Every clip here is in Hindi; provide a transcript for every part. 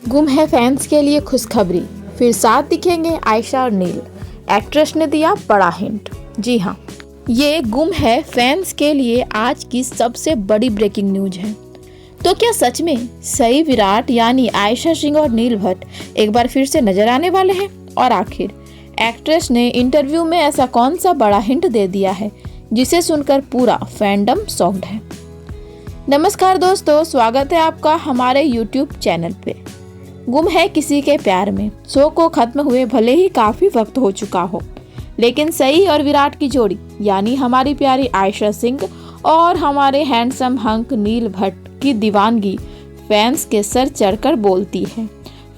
गुम है फैंस के लिए खुशखबरी, फिर साथ दिखेंगे आयशा और नील। एक्ट्रेस ने दिया बड़ा हिंट। जी हाँ, ये गुम है फैंस के लिए आज की सबसे बड़ी ब्रेकिंग न्यूज है। तो क्या सच में सही विराट यानी आयशा सिंह और नील भट्ट एक बार फिर से नजर आने वाले हैं? और आखिर एक्ट्रेस ने इंटरव्यू में ऐसा कौन सा बड़ा हिंट दे दिया है जिसे सुनकर पूरा फैंडम शॉक्ड है। नमस्कार दोस्तों, स्वागत है आपका हमारे यूट्यूब चैनल पे। गुम है किसी के प्यार में शो को खत्म हुए भले ही काफी वक्त हो चुका हो, लेकिन सई और विराट की जोड़ी यानी हमारी प्यारी आयशा सिंह और हमारे हैंडसम हंक नील भट्ट की दीवानगी फैंस के सर चढ़कर बोलती है।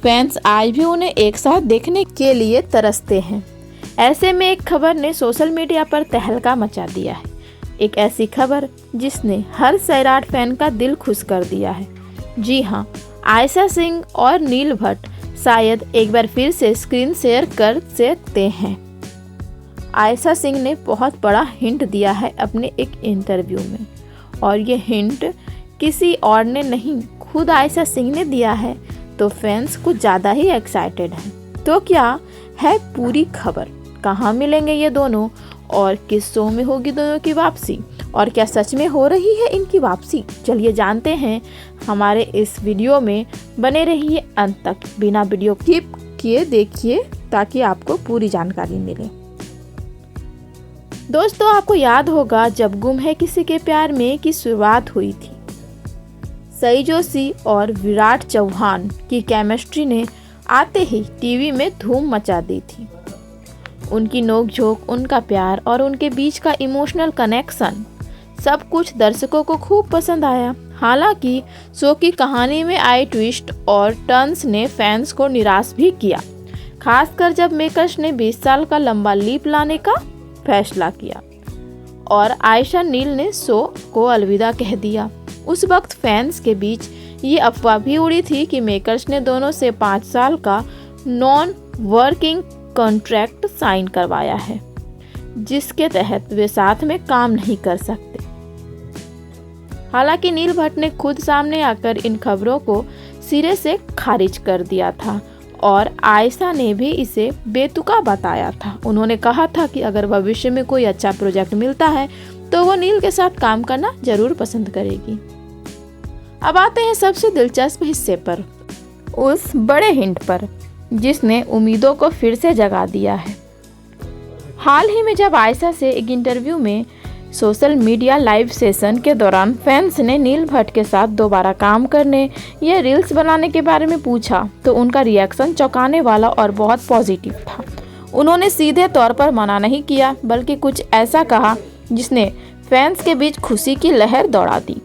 फैंस आज भी उन्हें एक साथ देखने के लिए तरसते हैं। ऐसे में एक खबर ने सोशल मीडिया पर तहलका मचा दिया है। एक ऐसी खबर जिसने हर सैराट फैन का दिल खुश कर दिया है। जी हाँ, आयशा सिंह और नील भट्ट शायद एक बार फिर से स्क्रीन शेयर कर सकते हैं। आयशा सिंह ने बहुत बड़ा हिंट दिया है अपने एक इंटरव्यू में, और ये हिंट किसी और ने नहीं, खुद आयशा सिंह ने दिया है। तो फैंस कुछ ज़्यादा ही एक्साइटेड हैं। तो क्या है पूरी खबर, कहाँ मिलेंगे ये दोनों और किस शो में होगी दोनों की वापसी, और क्या सच में हो रही है इनकी वापसी? चलिए जानते हैं हमारे इस वीडियो में। बने रहिए अंत तक, बिना वीडियो स्किप किए देखिए ताकि आपको पूरी जानकारी मिले। दोस्तों, आपको याद होगा जब गुम है किसी के प्यार में की शुरुआत हुई थी, सई जोशी और विराट चौहान की केमिस्ट्री ने आते ही टीवी में धूम मचा दी थी। उनकी नोकझोंक, उनका प्यार और उनके बीच का इमोशनल कनेक्शन सब कुछ दर्शकों को खूब पसंद आया। हालांकि शो की कहानी में आए ट्विस्ट और टर्न्स ने फैंस को निराश भी किया, खासकर जब मेकर्स ने 20 साल का लंबा लीप लाने का फैसला किया और आयशा नील ने शो को अलविदा कह दिया। उस वक्त फैंस के बीच ये अफवाह भी उड़ी थी कि मेकर्स ने दोनों से 5 साल का नॉन वर्किंग कॉन्ट्रैक्ट साइन करवाया है, जिसके तहत वे साथ में काम नहीं कर सकते। हालांकि नील भट्ट ने खुद सामने आकर इन खबरों को सिरे से खारिज कर दिया था और आयशा ने भी इसे बेतुका बताया था। उन्होंने कहा था कि अगर भविष्य में कोई अच्छा प्रोजेक्ट मिलता है तो वो नील के साथ काम करना जरूर पसंद करेगी। अब आते हैं सबसे दिलचस्प हिस्से पर, उस बड़े हिंट पर जिसने उम्मीदों को फिर से जगा दिया है। हाल ही में जब आयशा से एक इंटरव्यू में सोशल मीडिया लाइव सेशन के दौरान फैंस ने नील भट्ट के साथ दोबारा काम करने या रील्स बनाने के बारे में पूछा तो उनका रिएक्शन चौंकाने वाला और बहुत पॉजिटिव था। उन्होंने सीधे तौर पर मना नहीं किया, बल्कि कुछ ऐसा कहा जिसने फैंस के बीच खुशी की लहर दौड़ा दी।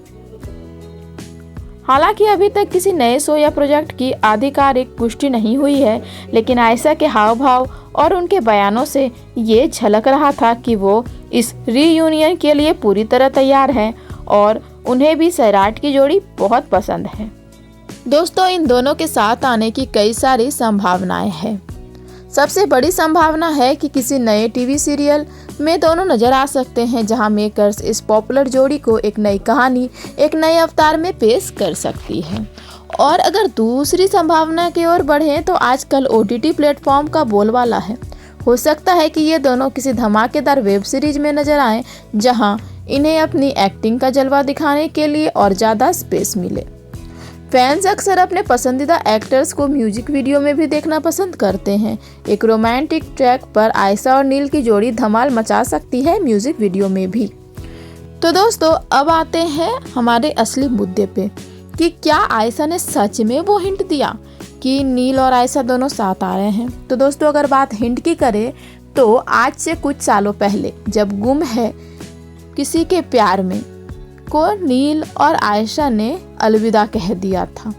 हालांकि अभी तक किसी नए शो या प्रोजेक्ट की आधिकारिक पुष्टि नहीं हुई है, लेकिन आयशा के हाव भाव और उनके बयानों से ये झलक रहा था कि वो इस रीयूनियन के लिए पूरी तरह तैयार हैं और उन्हें भी सैराट की जोड़ी बहुत पसंद है। दोस्तों, इन दोनों के साथ आने की कई सारी संभावनाएं हैं। सबसे बड़ी संभावना है कि किसी नए टीवी सीरियल में दोनों नजर आ सकते हैं, जहां मेकर्स इस पॉपुलर जोड़ी को एक नई कहानी, एक नए अवतार में पेश कर सकती है। और अगर दूसरी संभावना की ओर बढ़ें तो आजकल OTT प्लेटफॉर्म का बोलबाला है। हो सकता है कि ये दोनों किसी धमाकेदार वेब सीरीज में नजर आएं, जहां इन्हें अपनी एक्टिंग का जलवा दिखाने के लिए और ज़्यादा स्पेस मिले। फैंस अक्सर अपने पसंदीदा एक्टर्स को म्यूजिक वीडियो में भी देखना पसंद करते हैं। एक रोमांटिक ट्रैक पर आयशा और नील की जोड़ी धमाल मचा सकती है म्यूजिक वीडियो में भी। तो दोस्तों, अब आते हैं हमारे असली मुद्दे पे कि क्या आयशा ने सच में वो हिंट दिया कि नील और आयशा दोनों साथ आ रहे हैं। तो दोस्तों, अगर बात हिंट की करें तो आज से कुछ सालों पहले जब गुम है किसी के प्यार में को नील और आयशा ने अलविदा कह दिया था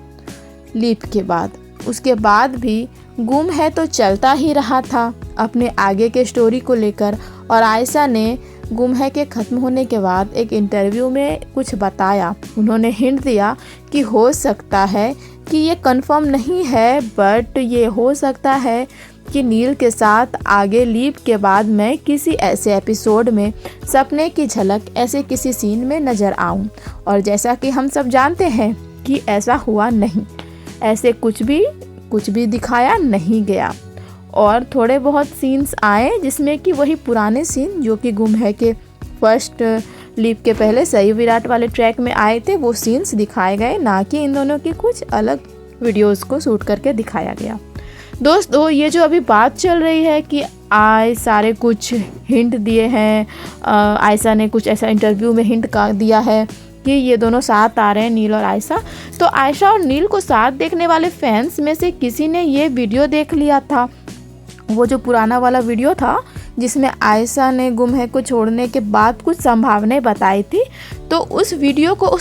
लीप के बाद, उसके बाद भी गुम है तो चलता ही रहा था अपने आगे के स्टोरी को लेकर। और आयशा ने गुम है के ख़त्म होने के बाद एक इंटरव्यू में कुछ बताया। उन्होंने हिंट दिया कि हो सकता है कि ये कंफर्म नहीं है, बट ये हो सकता है कि नील के साथ आगे लीप के बाद मैं किसी ऐसे एपिसोड में सपने की झलक ऐसे किसी सीन में नज़र आऊं। और जैसा कि हम सब जानते हैं कि ऐसा हुआ नहीं। ऐसे कुछ भी दिखाया नहीं गया। और थोड़े बहुत सीन्स आए जिसमें कि वही पुराने सीन जो कि गुम है के फर्स्ट लीप के पहले सही विराट वाले ट्रैक में आए थे, वो सीन्स दिखाए गए, ना कि इन दोनों की कुछ अलग वीडियोस को शूट करके दिखाया गया। दोस्तों, ये जो अभी बात चल रही है कि सारे कुछ हिंट दिए हैं, आयशा ने कुछ ऐसा इंटरव्यू में हिंट का दिया है कि ये दोनों साथ आ रहे हैं, नील और आयशा। तो आयशा और नील को साथ देखने वाले फैंस में से किसी ने ये वीडियो देख लिया था, वो जो पुराना वाला वीडियो था जिसमें आयशा ने गुम है को छोड़ने के बाद कुछ संभावनाएं बताई थी। तो उस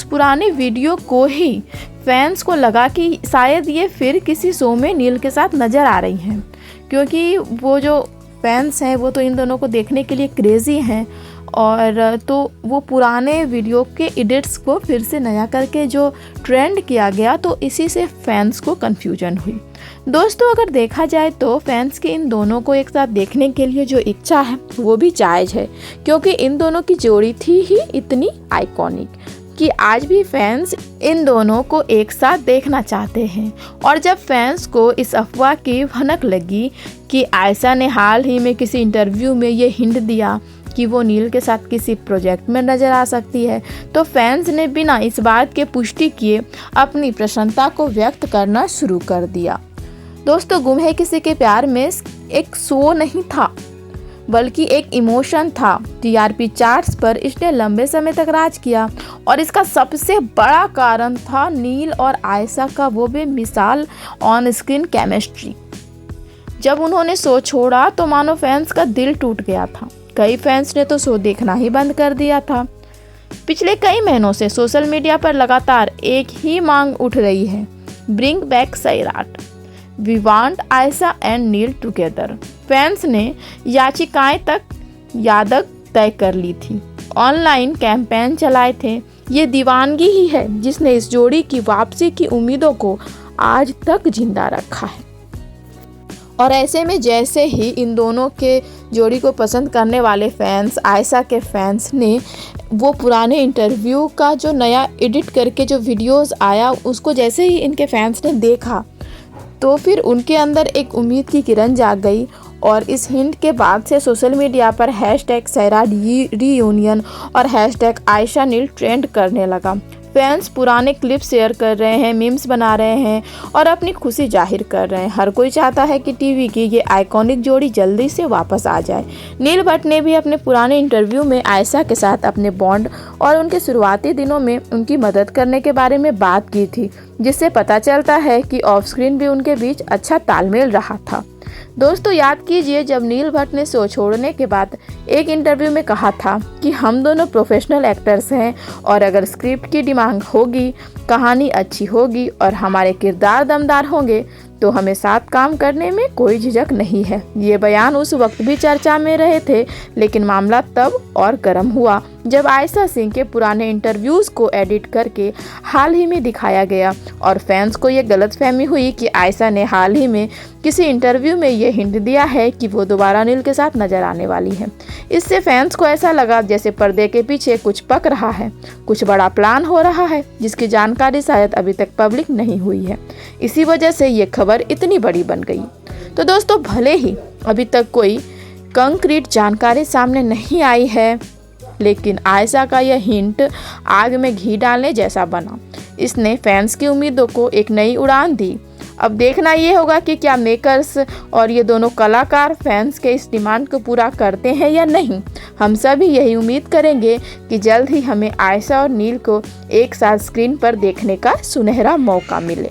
पुराने वीडियो को ही फैंस को लगा कि शायद ये फिर किसी शो में नील के साथ नज़र आ रही हैं, क्योंकि वो जो फैंस हैं वो तो इन दोनों को देखने के लिए क्रेज़ी हैं। और तो वो पुराने वीडियो के एडिट्स को फिर से नया करके जो ट्रेंड किया गया, तो इसी से फैंस को कन्फ्यूजन हुई। दोस्तों, अगर देखा जाए तो फैंस के इन दोनों को एक साथ देखने के लिए जो इच्छा है वो भी जायज़ है, क्योंकि इन दोनों की जोड़ी थी ही इतनी आइकॉनिक कि आज भी फैंस इन दोनों को एक साथ देखना चाहते हैं। और जब फैंस को इस अफवाह की भनक लगी कि आयशा ने हाल ही में किसी इंटरव्यू में ये हिंट दिया कि वो नील के साथ किसी प्रोजेक्ट में नज़र आ सकती है, तो फैंस ने बिना इस बात के पुष्टि किए अपनी प्रसन्नता को व्यक्त करना शुरू कर दिया। दोस्तों, गुम है किसी के प्यार में एक शो नहीं था, बल्कि एक इमोशन था। टीआरपी चार्ट्स पर इसने लंबे समय तक राज किया और इसका सबसे बड़ा कारण था नील और आयशा का वो बेमिसाल ऑन स्क्रीन केमिस्ट्री। जब उन्होंने शो छोड़ा तो मानो फैंस का दिल टूट गया था। कई फैंस ने तो शो देखना ही बंद कर दिया था। पिछले कई महीनों से सोशल मीडिया पर लगातार एक ही मांग उठ रही है, bring back Sairat, we want Ayesha and Neel together. Fans ने यादक तय कर ली थी, ऑनलाइन कैंपेन चलाए थे। ये दीवानगी ही है जिसने इस जोड़ी की वापसी की उम्मीदों को आज तक जिंदा रखा है। और ऐसे में जैसे ही इन दोनों के जोड़ी को पसंद करने वाले फैंस, आयशा के फैंस ने वो पुराने इंटरव्यू का जो नया एडिट करके जो वीडियोस आया, उसको जैसे ही इनके फैंस ने देखा तो फिर उनके अंदर एक उम्मीद की किरण जाग गई। और इस हिंट के बाद से सोशल मीडिया पर #सैराट रीयूनियन और #आयशा नील ट्रेंड करने लगा। फैंस पुराने क्लिप शेयर कर रहे हैं, मीम्स बना रहे हैं और अपनी खुशी जाहिर कर रहे हैं। हर कोई चाहता है कि टीवी की ये आइकॉनिक जोड़ी जल्दी से वापस आ जाए। नील भट्ट ने भी अपने पुराने इंटरव्यू में आयशा के साथ अपने बॉन्ड और उनके शुरुआती दिनों में उनकी मदद करने के बारे में बात की थी, जिससे पता चलता है कि ऑफ स्क्रीन भी उनके बीच अच्छा तालमेल रहा था। दोस्तों, याद कीजिए जब नील भट्ट ने शो छोड़ने के बाद एक इंटरव्यू में कहा था कि हम दोनों प्रोफेशनल एक्टर्स हैं और अगर स्क्रिप्ट की डिमांड होगी, कहानी अच्छी होगी और हमारे किरदार दमदार होंगे तो हमें साथ काम करने में कोई झिझक नहीं है। ये बयान उस वक्त भी चर्चा में रहे थे, लेकिन मामला तब और गर्म हुआ जब आयशा सिंह के पुराने इंटरव्यूज़ को एडिट करके हाल ही में दिखाया गया और फैंस को ये गलतफहमी हुई कि आयशा ने हाल ही में किसी इंटरव्यू में ये हिंट दिया है कि वो दोबारा नील के साथ नजर आने वाली है। इससे फैंस को ऐसा लगा जैसे पर्दे के पीछे कुछ पक रहा है, कुछ बड़ा प्लान हो रहा है जिसकी जानकारी शायद अभी तक पब्लिक नहीं हुई है। इसी वजह से ये खबर इतनी बड़ी बन गई। तो दोस्तों, भले ही अभी तक कोई कंक्रीट जानकारी सामने नहीं आई है, लेकिन आयशा का यह हिंट आग में घी डालने जैसा बना। इसने फैंस की उम्मीदों को एक नई उड़ान दी। अब देखना ये होगा कि क्या मेकर्स और ये दोनों कलाकार फैंस के इस डिमांड को पूरा करते हैं या नहीं। हम सभी यही उम्मीद करेंगे कि जल्द ही हमें आयशा और नील को एक साथ स्क्रीन पर देखने का सुनहरा मौका मिले।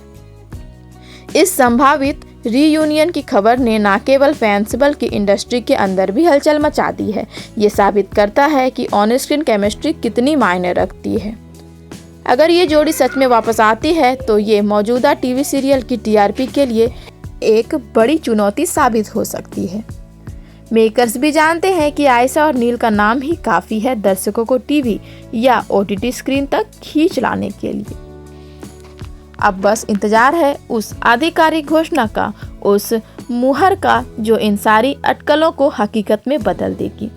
इस संभावित रीयूनियन की खबर ने न केवल फैंस बल्कि इंडस्ट्री के अंदर भी हलचल मचा दी है। ये साबित करता है कि ऑन स्क्रीन केमिस्ट्री कितनी मायने रखती है। अगर ये जोड़ी सच में वापस आती है तो ये मौजूदा टीवी सीरियल की टीआरपी के लिए एक बड़ी चुनौती साबित हो सकती है। मेकर्स भी जानते हैं कि आयशा और नील का नाम ही काफ़ी है दर्शकों को टीवी या ओटीटी स्क्रीन तक खींच लाने के लिए। अब बस इंतजार है उस आधिकारिक घोषणा का, उस मुहर का जो इन सारी अटकलों को हकीकत में बदल देगी।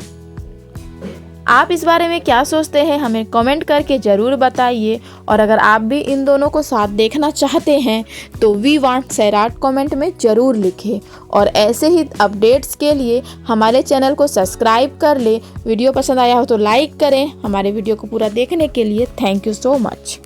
आप इस बारे में क्या सोचते हैं हमें कमेंट करके ज़रूर बताइए। और अगर आप भी इन दोनों को साथ देखना चाहते हैं तो वी वांट सैराट कमेंट में ज़रूर लिखें। और ऐसे ही अपडेट्स के लिए हमारे चैनल को सब्सक्राइब कर ले। वीडियो पसंद आया हो तो लाइक करें। हमारे वीडियो को पूरा देखने के लिए थैंक यू सो मच।